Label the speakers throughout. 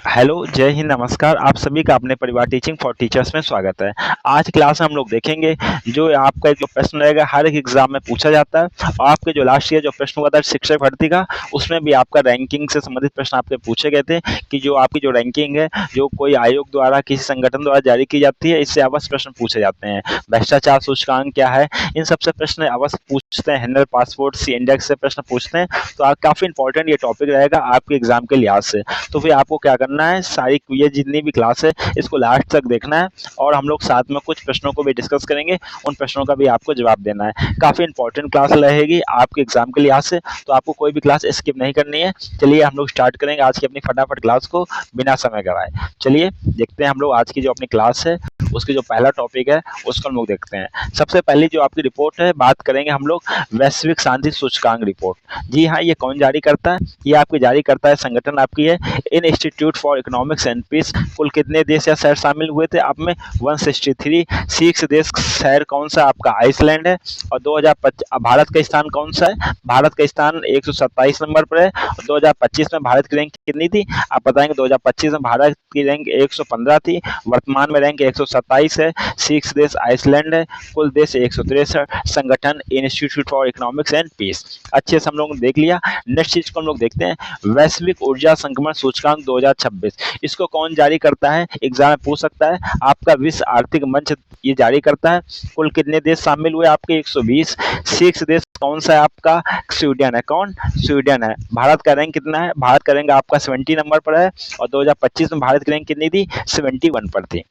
Speaker 1: Hello, जय हिंद, नमस्कार। आप सभी का अपने परिवार टीचिंग फॉर टीचर्स में स्वागत है। आज क्लास में हम लोग देखेंगे जो आपका जो प्रश्न रहेगा हर एक एग्जाम में पूछा जाता है और आपके जो लास्ट ईयर जो प्रश्न हुआ था शिक्षक भर्ती का, उसमें भी आपका रैंकिंग से संबंधित प्रश्न आपके पूछे गए थे कि जो आपकी जो रैंकिंग है जो कोई आयोग द्वारा किसी संगठन द्वारा जारी की जाती है, इससे अवश्य प्रश्न पूछे जाते हैं। भ्रष्टाचार सूचकांक क्या है, इन सबसे प्रश्न अवश्य पूछते हैं। हिंडन पासपोर्ट सी इंडेक्स से प्रश्न पूछते हैं। तो काफी इंपॉर्टेंट ये टॉपिक रहेगा आपके एग्जाम के लिहाज से। तो फिर आपको क्या करना है, सारी ये जितनी भी क्लास है इसको लास्ट तक देखना है और हम लोग साथ में कुछ प्रश्नों को भी डिस्कस करेंगे, उन प्रश्नों का भी आपको जवाब देना है। काफ़ी इंपॉर्टेंट क्लास रहेगी आपके एग्जाम के लिहाज से, तो आपको कोई भी क्लास स्किप नहीं करनी है। चलिए हम लोग स्टार्ट करेंगे आज की अपनी फटाफट क्लास को बिना समय गवाए। चलिए देखते हैं हम लोग आज की जो अपनी क्लास है उसकी जो पहला टॉपिक है उसको हम लोग देखते हैं। सबसे पहली जो आपकी रिपोर्ट है, बात करेंगे हम लोग वैश्विक शांति सूचकांक रिपोर्ट। जी हाँ, ये कौन जारी करता है? ये आपकी जारी करता है संगठन आपकी है इन Institute for Economics and Peace. कुल कितने देश या शहर शामिल हुए थे आप में? 163। शीर्ष देश शहर कौन सा? आपका आइसलैंड है। और 2025 भारत का स्थान कौन सा है? भारत का स्थान 127 नंबर पर है। 2025 में भारत की रैंक कितनी थी? आप बताएंगे 2025 में भारत की रैंक 115 थी, वर्तमान में रैंक 127 है। शीर्ष देश आइसलैंड है। कुल देश 163। संगठन Institute for Economics and Peace. अच्छे से हम लोग देख लिया। नेक्स्ट चीज को हम लोग देखते हैं, वैश्विक ऊर्जा संक्रमण सूचकांक 2026। इसको कौन जारी करता है? एग्जाम में पूछ सकता है। आपका विश्व आर्थिक मंच ये जारी करता है। कुल कितने देश शामिल हुए आपके? 120। शीर्ष देश कौन सा है आपका? स्वीडन है। कौन? स्वीडन है। भारत का रैंक कितना है? भारत का रैंक आपका 70 नंबर पर है और 2025 में भारत की रैंक कितनी थी? 71 पर थी।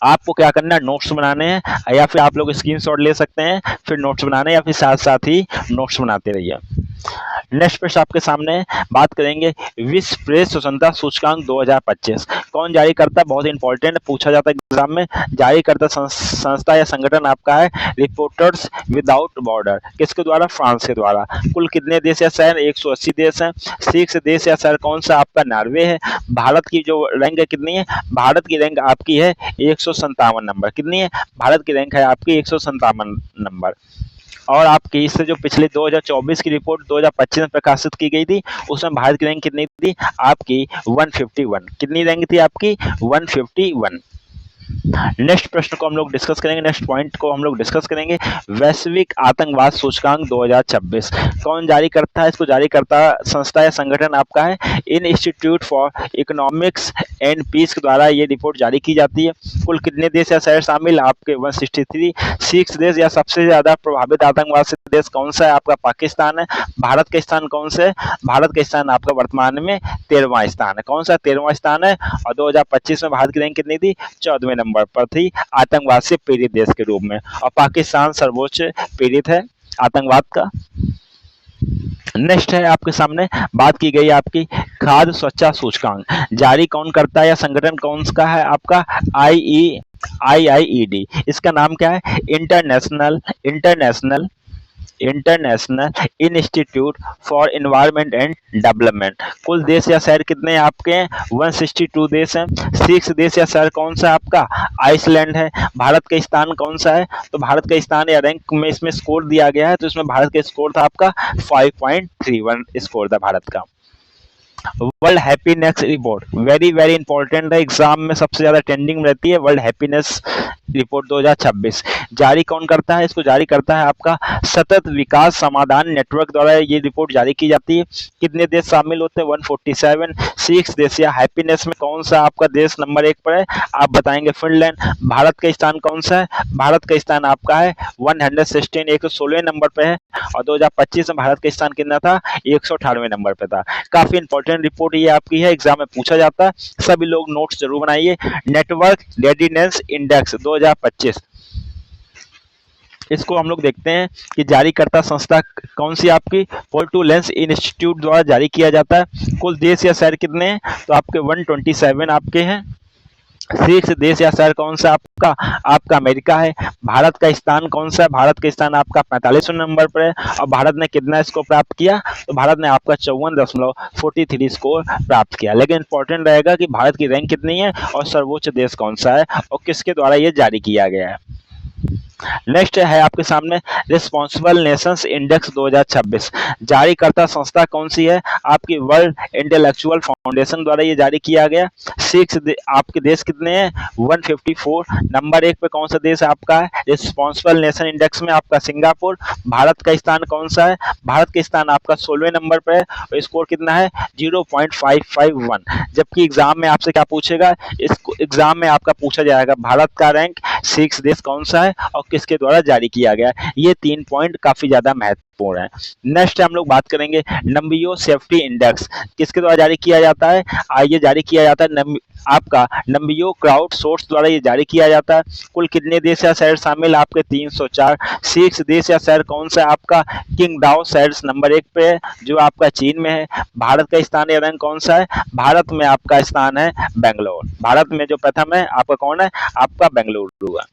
Speaker 1: आपको क्या करना है, नोट्स बनाने हैं या फिर आप लोग स्क्रीनशॉट ले सकते हैं, फिर नोट्स बनाने या फिर साथ साथ ही नोट्स बनाते रहिए। नेक्स्ट प्रश्न आपके सामने बात करेंगे विश्व प्रेस स्वतंत्रता सूचकांक 2025 कौन जारी करता है? बहुत इंपॉर्टेंट पूछा जाता है एग्जाम में। जारी करता संस्था या संगठन आपका है रिपोर्टर्स विदाउट बॉर्डर। किसके द्वारा? फ्रांस के द्वारा। कुल कितने देश या शहर? 180 देश हैं। शीर्ष देश या शहर कौन सा? आपका नॉर्वे है। भारत की जो रैंक है कितनी है? भारत की रैंक आपकी है 157 नंबर। कितनी है? भारत की रैंक है आपकी 157 नंबर। और आपकी इससे जो पिछले 2024 की रिपोर्ट 2025 में प्रकाशित की गई थी, उसमें भारत की रैंक कितनी थी? आपकी 151। कितनी रैंक थी आपकी? 151। नेक्स्ट प्रश्न को हम लोग डिस्कस करेंगे, नेक्स्ट पॉइंट को हम लोग डिस्कस करेंगे, वैश्विक आतंकवाद सूचकांक 2026 कौन जारी करता है? इसको जारी करता संस्था या संगठन आपका है इन Institute for Economics and Peace के द्वारा ये रिपोर्ट जारी की जाती है। कुल कितने देश या शहर शामिल? आपके 163। शीर्ष देश या सबसे ज्यादा प्रभावित आतंकवाद से देश कौन सा है? आपका पाकिस्तान है। भारत का स्थान कौन सा है? भारत का स्थान आपका वर्तमान में 13वां स्थान है। कौन सा? 13वां स्थान है। और 2025 में भारत की रैंक कितनी थी? 14वें नंबर पर थी आतंकवाद से पीड़ित देश के रूप में। और पाकिस्तान सर्वोच्च पीड़ित है आतंकवाद का। नेक्स्ट है आपके सामने बात की गई आपकी खाद्य स्वच्छता सूचकांक जारी कौन करता है या संगठन कौन सा है? आपका IIED। इसका नाम क्या है? International institute for environment and development. कुल देश या शहर कितने आपके हैं? 162 देश हैं। शीर्ष देश या शहर कौन सा आपका? आइसलैंड है। भारत का स्थान कौन सा है? तो भारत का स्थान या रैंक में इसमें स्कोर दिया गया है, तो इसमें भारत का स्कोर था आपका 5.31 स्कोर था भारत का। World happiness report very very important है, एग्जाम में सबसे ज्यादा ट्रेंडिंग रहती है। वर्ल्ड हैप्पीनेस रिपोर्ट 2026 जारी कौन करता है? इसको जारी करता है आपका सतत विकास समाधान नेटवर्क द्वारा ये रिपोर्ट जारी की जाती है। कितने देश शामिल होते हैं? 147। शीर्ष देश या हैप्पीनेस में कौन सा आपका देश नंबर 1 पर है? आप बताएंगे फिनलैंड। भारत का स्थान कौन सा है? भारत का स्थान आपका है 116, 116 नंबर पे है। और 2025 में भारत का स्थान कितना था? 118वें नंबर पे था। काफी इंपॉर्टेंट रिपोर्ट ये आपकी है, एग्जाम में पूछा जाता है। सभी लोग नोट्स जरूर बनाइए। नेटवर्क रेडिनेस इंडेक्स 2025 इसको हम लोग देखते हैं कि जारी करता संस्था कौन सी आपकी? पोर्टुलेंस इंस्टीट्यूट द्वारा जारी किया जाता है। कुल देश या शहर कितने हैं? तो आपके 127 आपके हैं। शीर्ष देश या शहर कौन सा आपका? आपका अमेरिका है। भारत का स्थान कौन सा है? भारत का स्थान आपका 45वें नंबर पर है। और भारत ने कितना स्कोर प्राप्त किया? तो भारत ने आपका 54.43 स्कोर प्राप्त किया। लेकिन इंपॉर्टेंट रहेगा कि भारत की रैंक कितनी है और सर्वोच्च देश कौन सा है और किसके द्वारा ये जारी किया गया है। नेक्स्ट है आपके सामने रिस्पॉन्सिबल नेशंस इंडेक्स 2026। जारीकर्ता संस्था कौन सी है? आपकी वर्ल्ड इंटेलेक्चुअल फाउंडेशन द्वारा ये जारी किया गया। आपके देश कितने हैं? 154। नंबर 1 पे कौन सा देश आपका है रिस्पॉन्सिबल नेशन इंडेक्स में? आपका सिंगापुर। भारत का स्थान कौन सा है? भारत का स्थान आपका 16वें नंबर पे है और स्कोर कितना है? 0.551। जबकि एग्जाम में आपसे क्या पूछेगा? इस एग्जाम में आपका पूछा जाएगा भारत का रैंक 6 देश कौन सा है और किसके द्वारा जारी किया गया है। ये 3 पॉइंट काफी ज्यादा महत्वपूर्ण है। नेक्स्ट हम लोग बात करेंगे नंबियो सेफ्टी इंडेक्स किसके द्वारा जारी किया जाता है? ये जारी किया जाता है आपका नंबियो क्राउड सोर्स द्वारा ये जारी किया जाता है। कुल कितने देश या शहर शामिल? आपके 304। शीर्ष देश या शहर कौन सा? आपका किंगडाओ शहर नंबर 1 पे है जो आपका चीन में है। भारत का स्थान या रैंक कौन सा है? भारत में आपका स्थान है बेंगलोर। भारत में जो प्रथम है आपका कौन है? आपका बेंगलुरु है।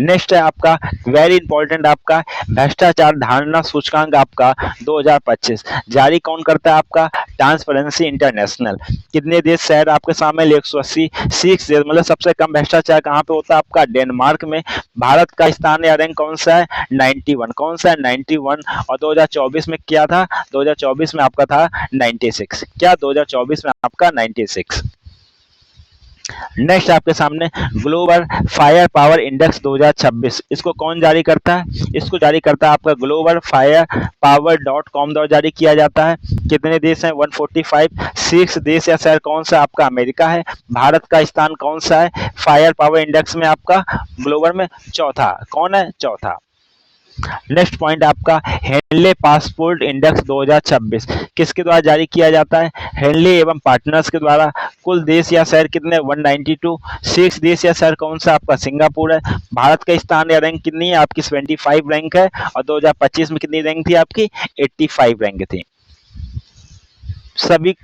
Speaker 1: नेक्स्ट है आपका वेरी इंपॉर्टेंट आपका भ्रष्टाचार धारणा सूचकांक आपका 2025 जारी कौन करता है? आपका ट्रांसपेरेंसी इंटरनेशनल। कितने देश शहर आपके सामने? 180। 6 देश मतलब सबसे कम भ्रष्टाचार कहाँ पे होता है? आपका डेनमार्क में। भारत का स्थान या रैंक कौन सा है? 91। कौन सा है? 91। और 2024 में क्या था? 2024 में आपका था 96। क्या 2024 में आपका 96। नेक्स्ट आपके सामने ग्लोबल फायर पावर इंडेक्स 2026 इसको कौन जारी करता है? इसको जारी करता है आपका ग्लोबल फायर पावर .com द्वारा जारी किया जाता है। कितने देश हैं? 145। 6 देश या शहर कौन सा? आपका अमेरिका है। भारत का स्थान कौन सा है फायर पावर इंडेक्स में? आपका ग्लोबल में चौथा। कौन है? चौथा। नेक्स्ट पॉइंट आपका हेनले पासपोर्ट इंडेक्स 2026 किसके द्वारा जारी किया जाता है? हेनले एवं पार्टनर्स के द्वारा। कुल देश या शहर कितने? 192। 6 देश या शहर कौन सा? आपका सिंगापुर है। भारत का स्थान या रैंक कितनी है? आपकी 75 रैंक है और 2025 में कितनी रैंक थी आपकी? 85 रैंक थी। सभी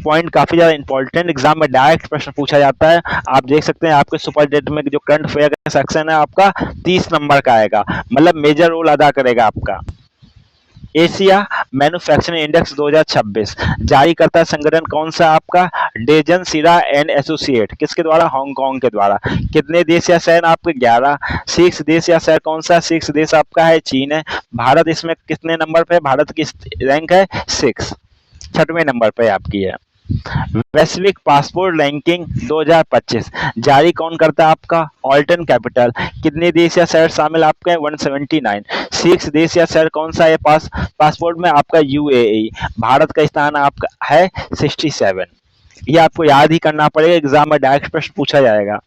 Speaker 1: पॉइंट काफी ज्यादा इंपॉर्टेंट एग्जाम में डायरेक्ट प्रश्न पूछा जाता है। आप देख सकते हैं आपके सुपर डेट में जो करंट अफेयर का सेक्शन है आपका 30 नंबर का आएगा, मतलब मेजर रोल अदा करेगा आपका। एशिया मैन्युफैक्चरिंग इंडेक्स 2026 जारी करता संगठन कौन सा? आपका डेजन सिरा एंड एसोसिएट। किसके द्वारा? हांगकांग के द्वारा। कितने देश या शहर? आपके 11। 6 देश या शहर कौन सा? 6 देश आपका है चीन है। भारत इसमें कितने नंबर पे? भारत की रैंक है 6, 6वें नंबर पे आपकी है। वैश्विक पासपोर्ट रैंकिंग 2025 जारी कौन करता है? आपका ऑल्टन कैपिटल। कितने देश या शहर शामिल आपके हैं? 179। 6 देश या शहर कौन सा है पासपोर्ट में? आपका यूएई। भारत का स्थान आपका है 67। ये आपको याद ही करना पड़ेगा, एग्जाम में डायरेक्ट प्रश्न पूछा जाएगा।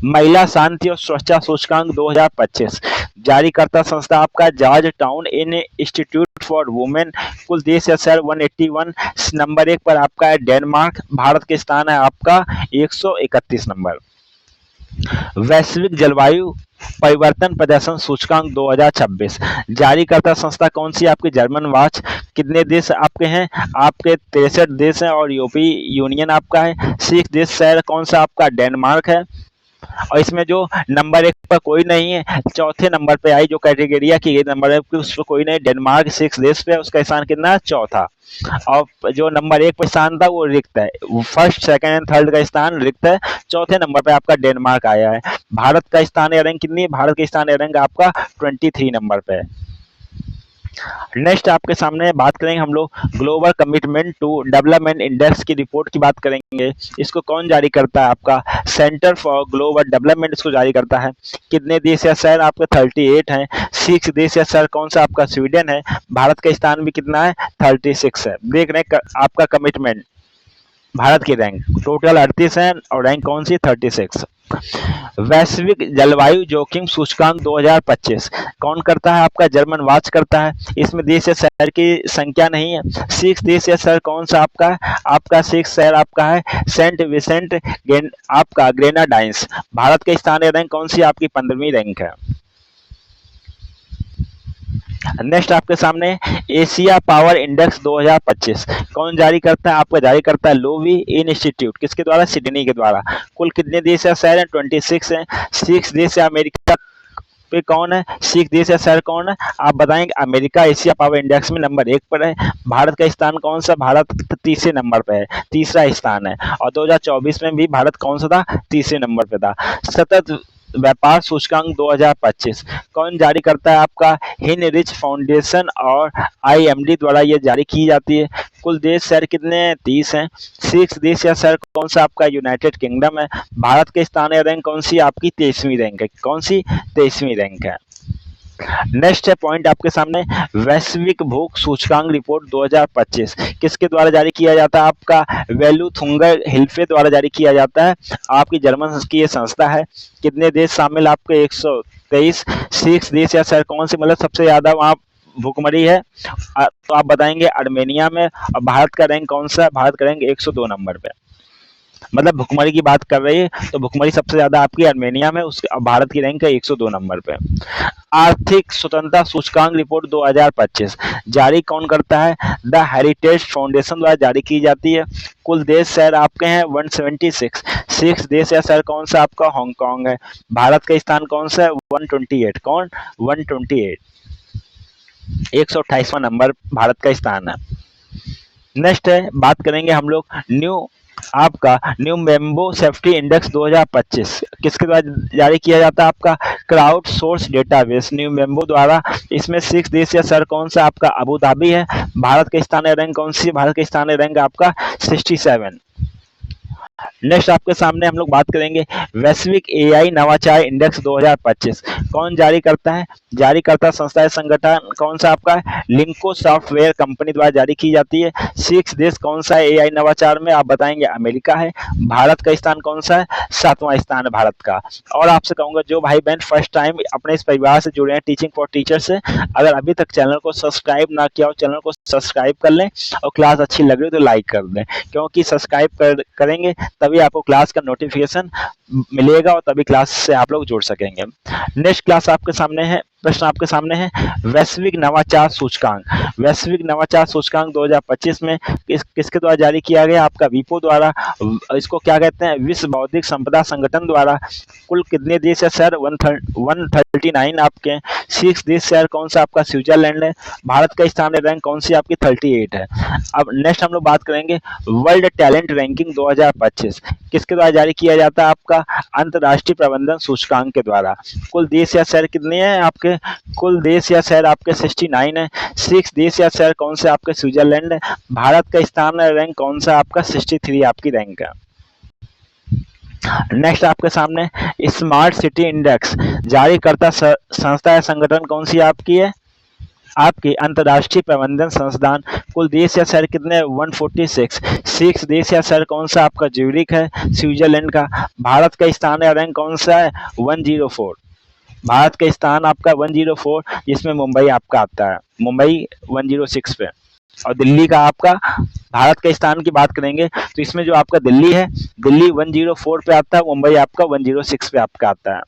Speaker 1: महिला शांति और सुरक्षा सूचकांक 2025 जारी करता संस्था आपका George town in Institute for women. कुल देश या शहर 181। नंबर 1 पर आपका है डेनमार्क। भारत के स्थान है आपका 131 नंबर। वैश्विक जलवायु परिवर्तन प्रदर्शन सूचकांक 2026 जारी करता संस्था कौन सी? आपकी जर्मन वॉच। कितने देश आपके हैं? आपके 63 देश हैं और यूरोपीय यूनियन आपका है। 6 देश शहर कौन सा? आपका डेनमार्क है। और इसमें जो नंबर 1 पर कोई नहीं है, चौथे नंबर पे आई जो कैटेगरी की गई नंबर 1 पे उस पर कोई नहीं। डेनमार्क 6 देश पे उसका स्थान कितना है? चौथा। और जो नंबर 1 पे स्थान था वो रिक्त है। फर्स्ट, सेकंड एंड थर्ड का स्थान रिक्त है। चौथे नंबर पे आपका डेनमार्क आया है। भारत का स्थान या रैंक कितनी है? भारत का स्थान या रैंक आपका 23 नंबर पे है। नेक्स्ट आपके सामने बात करेंगे हम लोग global commitment to development index की रिपोर्ट की बात करेंगे। इसको कौन जारी करता है? आपका सेंटर फॉर ग्लोबल डेवलपमेंट इसको जारी करता है। कितने देश या शहर? आपके 38 हैं। 6 देश या शहर कौन सा? आपका स्वीडन है। भारत का स्थान भी कितना है? 36 है। देख रहे हैं आपका कमिटमेंट, भारत की रैंक टोटल 38 है और रैंक कौन सी? 36। वैश्विक जलवायु जोखिम सूचकांक 2025 कौन करता है? आपका जर्मन वॉच करता है। इसमें देश या शहर की संख्या नहीं है। 6 देश या शहर कौन सा आपका है? आपका 6 शहर आपका है सेंट विसेंट आपका ग्रेनाडाइंस। भारत के स्थान या रैंक कौन सी? आपकी 15वीं रैंक है। नेक्स्ट आपके सामने एशिया पावर इंडेक्स 2025 कौन जारी करता है? आपका जारी करता है लोवी इन इंस्टीट्यूट। किसके द्वारा? सिडनी के द्वारा। कुल कितने देश या शहर हैं? 26 हैं। 6 देश या अमेरिका पे कौन है? 6 देश या शहर कौन है? आप बताएंगे। अमेरिका एशिया पावर इंडेक्स में नंबर 1 पर है। भारत का स्थान कौन सा? भारत तीसरे नंबर पे है, तीसरा स्थान है। और 2024 में भी भारत कौन सा था? तीसरे नंबर पे था। सतत व्यापार सूचकांक 2025 कौन जारी करता है? आपका हिनरिच फाउंडेशन और आईएमडी द्वारा ये जारी की जाती है। कुल देश शहर कितने हैं? 30 हैं। शीर्ष देश या शहर कौन सा? आपका यूनाइटेड किंगडम है। भारत के स्थानीय रैंक कौन सी? आपकी 23वीं रैंक है। कौन सी? 23वीं रैंक है। नेक्स्ट है पॉइंट आपके सामने, वैश्विक भूख सूचकांक रिपोर्ट 2025 किसके द्वारा जारी किया जाता है? आपका वैल्यू थुंगर हिल्फे द्वारा जारी किया जाता है। आपकी जर्मन की ये संस्था है। कितने देश शामिल? आपके 123। शीर्ष देश या शहर कौन से, मतलब सबसे ज्यादा वहाँ भूखमरी है? तो आप बताएंगे आर्मेनिया में। और भारत का रैंक कौन सा है? भारत का रैंक 102 नंबर पे। मतलब भुखमरी की बात कर रही है तो भुखमरी सबसे ज्यादा आपकी आर्मेनिया में, उसके भारत की रैंक है 102 नंबर पे। आर्थिक स्वतंत्रता सूचकांक रिपोर्ट 2025 जारी कौन करता है? द हेरिटेज फाउंडेशन द्वारा जारी की जाती है। कुल देश शहर आपके हैं 176। शीर्ष देश या शहर कौन सा? आपका हांगकांग है। भारत का स्थान कौन सा है? 128। कौन? 128। 128वां नंबर भारत का स्थान है। नेक्स्ट है, बात करेंगे हम लोग न्यू मेम्बो सेफ्टी इंडेक्स 2025 किसके द्वारा जारी किया जाता है? आपका क्राउड सोर्स डेटाबेस न्यू मेम्बो द्वारा। इसमें 6 देश या शहर कौन सा? आपका अबू धाबी है। भारत का स्थानीय रैंक कौन सी? भारत का स्थानीय रैंक आपका 67। नेक्स्ट आपके सामने हम लोग बात करेंगे वैश्विक एआई नवाचार इंडेक्स 2025 कौन जारी करता है? जारी करता संस्था है संगठन कौन सा? आपका लिंको सॉफ्टवेयर कंपनी द्वारा जारी की जाती है। 6 देश कौन सा है एआई नवाचार में? आप बताएंगे अमेरिका है। भारत का स्थान कौन सा है? 7वां स्थान है भारत का। और आपसे कहूंगा जो भाई बहन फर्स्ट टाइम अपने इस परिवार से जुड़े हैं टीचिंग फॉर टीचर से, अगर अभी तक चैनल को सब्सक्राइब ना किया हो चैनल को सब्सक्राइब कर लें और क्लास अच्छी लग रही हो तो लाइक कर दें, क्योंकि सब्सक्राइब करेंगे तभी आपको क्लास का नोटिफिकेशन मिलेगा और तभी क्लास से आप लोग जुड़ सकेंगे। नेक्स्ट क्लास आपके सामने है, प्रश्न आपके सामने है वैश्विक नवाचार सूचकांक। वैश्विक नवाचार सूचकांक 2025 में किसके द्वारा जारी किया गया? आपका विपो द्वारा। इसको क्या कहते हैं? विश्व बौद्धिक संपदा संगठन द्वारा। कुल कितने देश है सर? 139 आपके। 6 देश शहर कौन सा? आपका स्विट्जरलैंड है। भारत का स्थानीय रैंक कौन सी? आपकी 38 है। अब नेक्स्ट हम लोग बात करेंगे वर्ल्ड टैलेंट रैंकिंग 2025 किसके द्वारा जारी किया जाता है? आपका अंतर्राष्ट्रीय प्रबंधन सूचकांक के द्वारा। कुल देश या शहर कितने हैं आपके? कुल देश या शहर आपके 69 है। 6 देश या शहर कौन से? आपके स्विट्जरलैंड है। भारत का स्थान रैंक कौन सा? आपका 63 आपकी रैंक है। नेक्स्ट आपके सामने स्मार्ट सिटी इंडेक्स जारी करता संस्था या संगठन कौन सी आपकी है? आपकी अंतर्राष्ट्रीय प्रबंधन संस्थान। कुल देश या शहर कितने? 146। 6 देश या शहर कौन सा? आपका ज्यूरिख है स्विट्जरलैंड का। भारत का स्थान या रैंक कौन सा है? 104। भारत का स्थान आपका 104 जिसमें मुंबई आपका आता है, मुंबई 106 पे। और दिल्ली का आपका, भारत के स्थान की बात करेंगे तो इसमें जो आपका दिल्ली है, दिल्ली 104 पे आता है, मुंबई आपका 106 पे आपका आता है।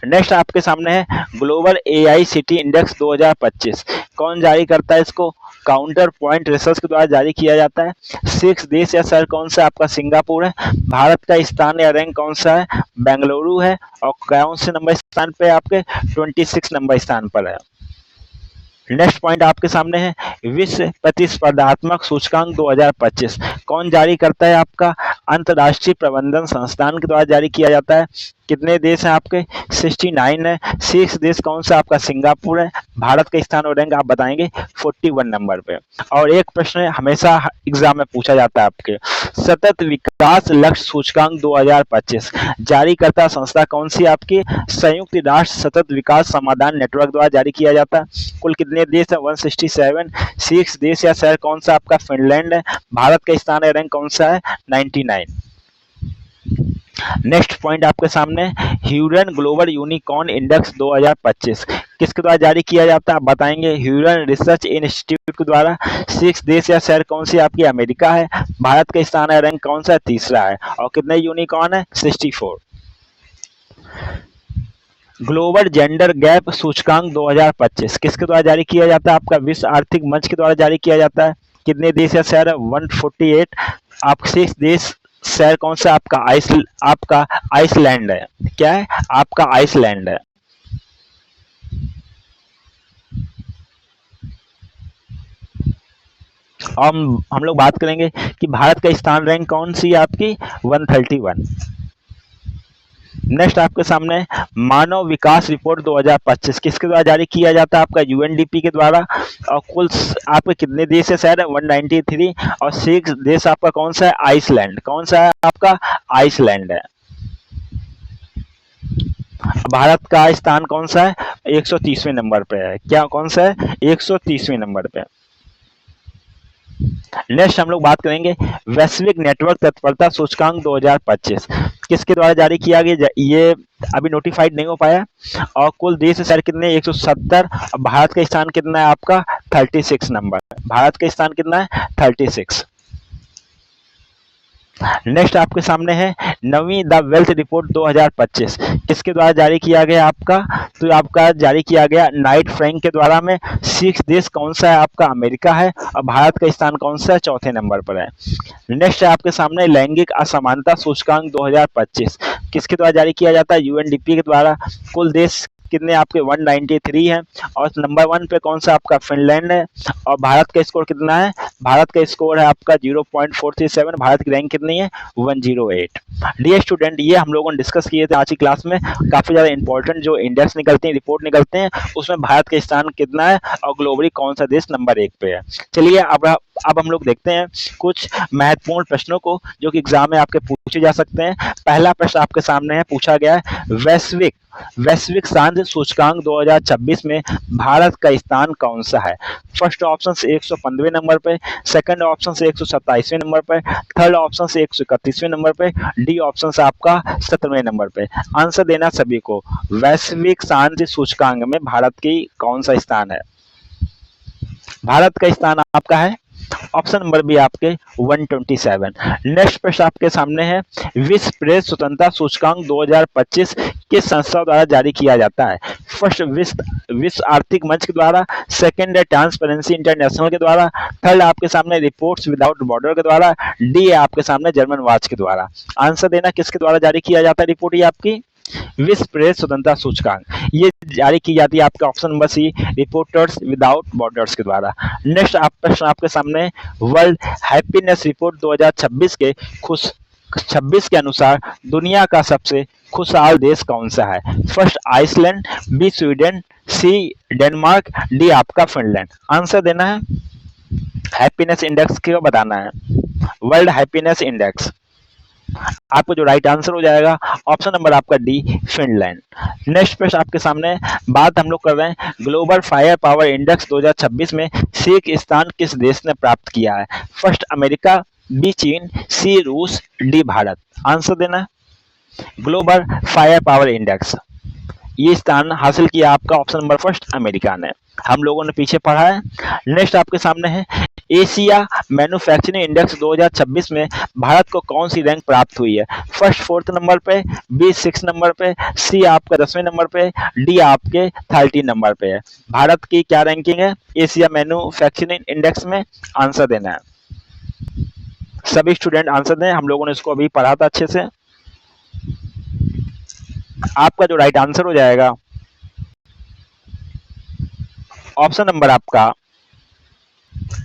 Speaker 1: नेक्स्ट आपके सामने है ग्लोबल एआई सिटी इंडेक्स 2025 कौन जारी करता है इसको? काउंटर पॉइंट रिसर्च के द्वारा जारी किया जाता है। 6 देश या शहर कौन सा? आपका सिंगापुर है। भारत का स्थान या रैंक कौन सा है? बेंगलुरु है। और कौन से नंबर स्थान पे? आपके 26 नंबर स्थान पर है। नेक्स्ट पॉइंट आपके सामने है विश्व प्रतिस्पर्धात्मक सूचकांक 2025 कौन जारी करता है? आपका अंतर्राष्ट्रीय प्रबंधन संस्थान के द्वारा जारी किया जाता है। कितने देश हैं आपके? 69 है। 6 देश कौन सा? आपका सिंगापुर है। भारत का स्थान और रैंक आप बताएंगे 41 नंबर पे। और एक प्रश्न हमेशा एग्जाम में पूछा जाता है आपके, सतत विकास लक्ष्य सूचकांक 2025 जारी करता संस्था कौन सी? आपकी संयुक्त राष्ट्र सतत विकास समाधान नेटवर्क द्वारा जारी किया जाता है। कुल कितने देश है? 167। 6 देश या शहर कौन सा? आपका फिनलैंड है। भारत का स्थान या रैंक कौन सा है? 99। नेक्स्ट पॉइंट आपके सामने ह्यूरन ग्लोबल यूनिकॉर्न इंडेक्स 2025 किसके द्वारा जारी किया जाता है? आप बताएंगे ह्यूरन रिसर्च इंस्टीट्यूट के द्वारा। 6 देश या शहर कौन सी? आपकी अमेरिका है। भारत का स्थान है रैंक कौन सा? तीसरा है। और कितने यूनिकॉर्न है? 64। ग्लोबल जेंडर गैप सूचकांक 2025 किसके द्वारा जारी किया जाता है? आपका विश्व आर्थिक मंच के द्वारा जारी किया जाता है। कितने देश या शहर है? 148। आप 6 देश शहर कौन सा? आपका आइसलैंड है। क्या है? आपका आइसलैंड है। हम लोग बात करेंगे कि भारत का स्थान रैंक कौन सी है? आपकी 131। नेक्स्ट आपके सामने मानव विकास रिपोर्ट 2025 किसके द्वारा जारी किया जाता है? आपका यूएनडीपी के द्वारा। और कुल आपके कितने देश है सर? 193। और 6 देश आपका कौन सा है? आइसलैंड। कौन सा है आपका? आइसलैंड है। भारत का स्थान कौन सा है? 130वें नंबर पे है। क्या कौन सा है? 130वें नंबर पे। नेक्स्ट हम लोग बात करेंगे वैश्विक नेटवर्क तत्परता सूचकांक 2025 किसके द्वारा जारी किया गया? ये अभी नोटिफाइड नहीं हो पाया। और कुल देश सर कितने? 170। और भारत का स्थान कितना है आपका? 36 नंबर। भारत का स्थान कितना है? 36। नेक्स्ट आपके सामने है नवीं द वेल्थ रिपोर्ट 2025 किसके द्वारा जारी किया गया आपका? तो आपका जारी किया गया नाइट फ्रैंक के द्वारा में। 6 देश कौन सा है आपका? अमेरिका है। और भारत का स्थान कौन सा है? चौथे नंबर पर है। नेक्स्ट है आपके सामने लैंगिक असमानता सूचकांक 2025 किसके द्वारा जारी किया जाता है? यूएनडीपी के द्वारा। कुल देश कितने आपके? 193 है। और नंबर 1 पे कौन सा आपका? फिनलैंड है। और भारत का स्कोर कितना है? भारत का स्कोर है आपका 0.437। भारत की रैंक कितनी है? 108। डियर स्टूडेंट, ये हम लोगों ने डिस्कस किए थे आज की क्लास में। काफी ज्यादा इंपॉर्टेंट जो इंडेक्स निकलते हैं, रिपोर्ट निकलते हैं, उसमें भारत का स्थान कितना है और ग्लोबली कौन सा देश नंबर 1 पे है। चलिए अब हम लोग देखते हैं कुछ महत्वपूर्ण प्रश्नों को जो कि एग्जाम में आपके पूछे जा सकते हैं। पहला प्रश्न आपके सामने है, पूछा गया है वैश्विक शांति सूचकांक 2026 में भारत का स्थान कौन सा है? फर्स्ट ऑप्शन से 115वें नंबर पे, सेकंड ऑप्शन से 127वें नंबर पे, थर्ड ऑप्शन से 131वें नंबर पे, डी ऑप्शन से आपका 17वें नंबर पे। आंसर देना सभी को। वैश्विक शांति सूचकांक में भारत की कौन सा स्थान है? भारत का स्थान आपका है ऑप्शन नंबर बी आपके 127। नेक्स्ट प्रश्न आपके सामने है विश्व प्रेस स्वतंत्रता सूचकांक 2025 किस संस्था द्वारा जारी किया जाता है? फर्स्ट विश्व आर्थिक मंच के द्वारा, सेकंड है ट्रांसपेरेंसी इंटरनेशनल के द्वारा, थर्ड आपके सामने रिपोर्ट्स विदाउट बॉर्डर के द्वारा, डी है आपके सामने जर्मन वॉच के द्वारा। आंसर देना किसके द्वारा जारी किया जाता है रिपोर्ट? ये आपकी विश्व प्रेस स्वतंत्रता सूचकांक ये जारी की जाती है आपका option number C Reporters Without Borders के द्वारा। नेक्स्ट प्रश्न आपके सामने वर्ल्ड हैप्पीनेस रिपोर्ट 2026 के 26 के अनुसार दुनिया का सबसे खुशहाल देश कौन सा है? First Iceland, B Sweden, C Denmark, D आपका फिनलैंड। आंसर देना है हैप्पीनेस इंडेक्स क्यों बताना है? World happiness index. आपको जो राइट आंसर हो जाएगा ऑप्शन नंबर आपका डी फिनलैंड। नेक्स्ट प्रश्न आपके सामने बात हम लोग कर रहे हैं ग्लोबल फायर पावर इंडेक्स 2026 में शीर्ष स्थान किस देश ने प्राप्त किया है? फर्स्ट अमेरिका, बी चीन, सी रूस, डी भारत। आंसर देना ग्लोबल फायर पावर इंडेक्स ये स्थान हासिल किया आपका ऑप्शन नंबर फर्स्ट अमेरिका ने। हम लोगों ने पीछे पढ़ा है। नेक्स्ट आपके सामने है एशिया मैन्युफैक्चरिंग इंडेक्स 2026 में भारत को कौन सी रैंक प्राप्त हुई है? फर्स्ट 4th नंबर पे, बी 6 नंबर पे, सी आपका 10वें नंबर पे, डी आपके 13 नंबर पे है। भारत की क्या रैंकिंग है एशिया मैन्युफैक्चरिंग इंडेक्स में? आंसर देना है। सभी स्टूडेंट आंसर दें, हम लोगों ने इसको अभी पढ़ा था अच्छे से। आपका जो राइट आंसर हो जाएगा ऑप्शन नंबर आपका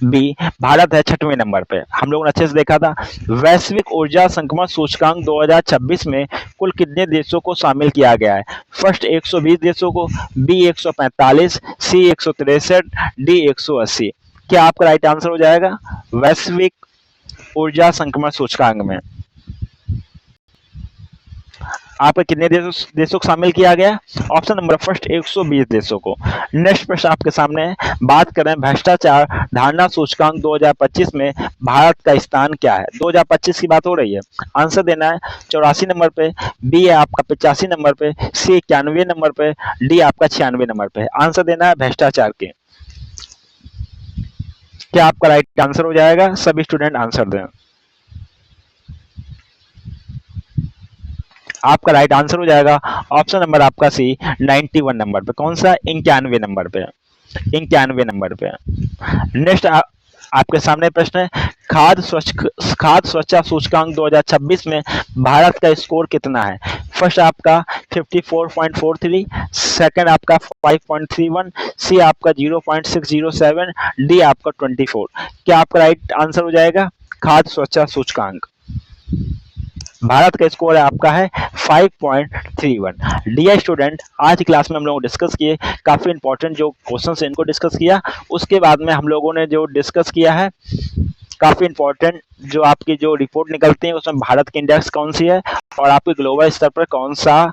Speaker 1: बी भारत है 6वें नंबर पे। हम लोगों ने अच्छे से देखा था। वैश्विक ऊर्जा संक्रमण सूचकांक 2026 में कुल कितने देशों को शामिल किया गया है? फर्स्ट 120 देशों को, बी 145, सी 163, डी 180। क्या आपका राइट आंसर हो जाएगा वैश्विक ऊर्जा संक्रमण सूचकांक में? आपके कितने देशों को शामिल किया गया? ऑप्शन नंबर फर्स्ट 120 देशों को। नेक्स्ट प्रश्न आपके सामने है बात करें भ्रष्टाचार धारणा सूचकांक 2025 में भारत का स्थान क्या है? 2025 की बात हो रही है। आंसर देना है 84 नंबर पे, बी है आपका 85 नंबर पे, सी 91 नंबर पे, डी आपका 96 नंबर पे। आंसर देना है भ्रष्टाचार के। क्या आपका राइट आंसर हो जाएगा? सभी स्टूडेंट आंसर दें। आपका राइट आंसर हो जाएगा ऑप्शन नंबर आपका सी 91 नंबर पे। कौन सा? 91 नंबर पे, 91 नंबर पे। नेक्स्ट आपके सामने प्रश्न है खाद्य स्वच्छता सूचकांक 2026 में भारत का स्कोर कितना है? फर्स्ट आपका 54.43, सेकंड आपका 5.31, सी आपका 0.607, डी आपका 24। क्या आपका राइट आंसर हो जाएगा खाद्य स्वच्छता सूचकांक? भारत का स्कोर है आपका है 5.31। डियर स्टूडेंट, आज की क्लास में हम लोगों ने डिस्कस किए काफ़ी इंपॉर्टेंट जो क्वेश्चन है इनको डिस्कस किया। उसके बाद में हम लोगों ने जो डिस्कस किया है काफ़ी इंपॉर्टेंट जो आपकी जो रिपोर्ट निकलती है उसमें भारत की इंडेक्स कौन सी है और आपके ग्लोबल स्तर पर कौन सा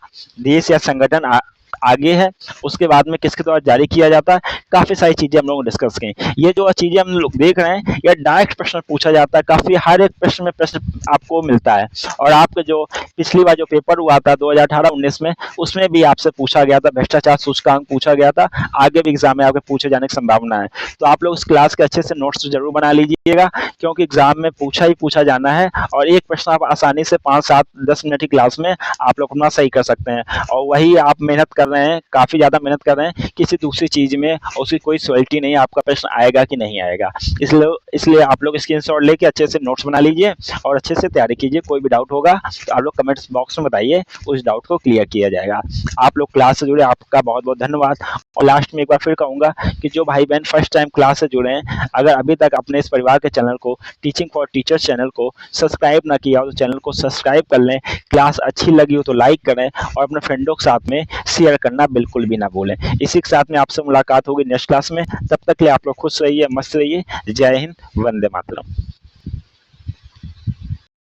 Speaker 1: देश या संगठन आगे है, उसके बाद में किसके द्वारा जारी किया जाता है, काफ़ी सारी चीज़ें हम लोगों ने डिस्कस की। ये जो चीज़ें हम लोग देख रहे हैं ये डायरेक्ट प्रश्न पूछा जाता है, काफ़ी हर एक प्रश्न में प्रश्न आपको मिलता है। और आपके जो पिछली बार जो पेपर हुआ था 2018-19 में, उसमें भी आपसे पूछा गया था, भ्रष्टाचार सूचकांक पूछा गया था, आगे भी एग्जाम में आपके पूछे जाने की संभावना है। तो आप लोग इस क्लास के अच्छे से नोट्स जरूर बना लीजिएगा, क्योंकि एग्जाम में पूछा ही पूछा जाना है और एक प्रश्न आप आसानी से 5-7-10 मिनट की क्लास में आप लोग अपना सही कर सकते हैं। और वही आप मेहनत कर रहे हैं, काफ़ी ज़्यादा मेहनत कर रहे हैं किसी दूसरी चीज़ में, उसकी कोई श्योरिटी नहीं है आपका प्रश्न आएगा कि नहीं आएगा। इसलिए आप लोग स्क्रीनशॉट लेके अच्छे से नोट्स बना लीजिए और अच्छे से तैयारी कीजिए। कोई भी डाउट होगा तो आप लोग कमेंट्स बॉक्स में बताइए, उस डाउट को क्लियर किया जाएगा। आप लोग क्लास से जुड़े आपका बहुत बहुत धन्यवाद। और लास्ट में एक बार फिर कहूँगा कि जो भाई बहन फर्स्ट टाइम क्लास से जुड़े हैं, अगर अभी तक अपने इस परिवार के चैनल को, टीचिंग फॉर टीचर्स चैनल को सब्सक्राइब ना किया हो तो चैनल को सब्सक्राइब कर लें। क्लास अच्छी लगी हो तो लाइक करें और अपने फ्रेंडों के साथ में शेयर करना बिल्कुल भी ना भूलें। इसी के साथ में आपसे मुलाकात होगी नेक्स्ट क्लास में। तब तक के लिए आप लोग खुश रहिए, मस्त रहिए। जय हिंद, वंदे मातरम।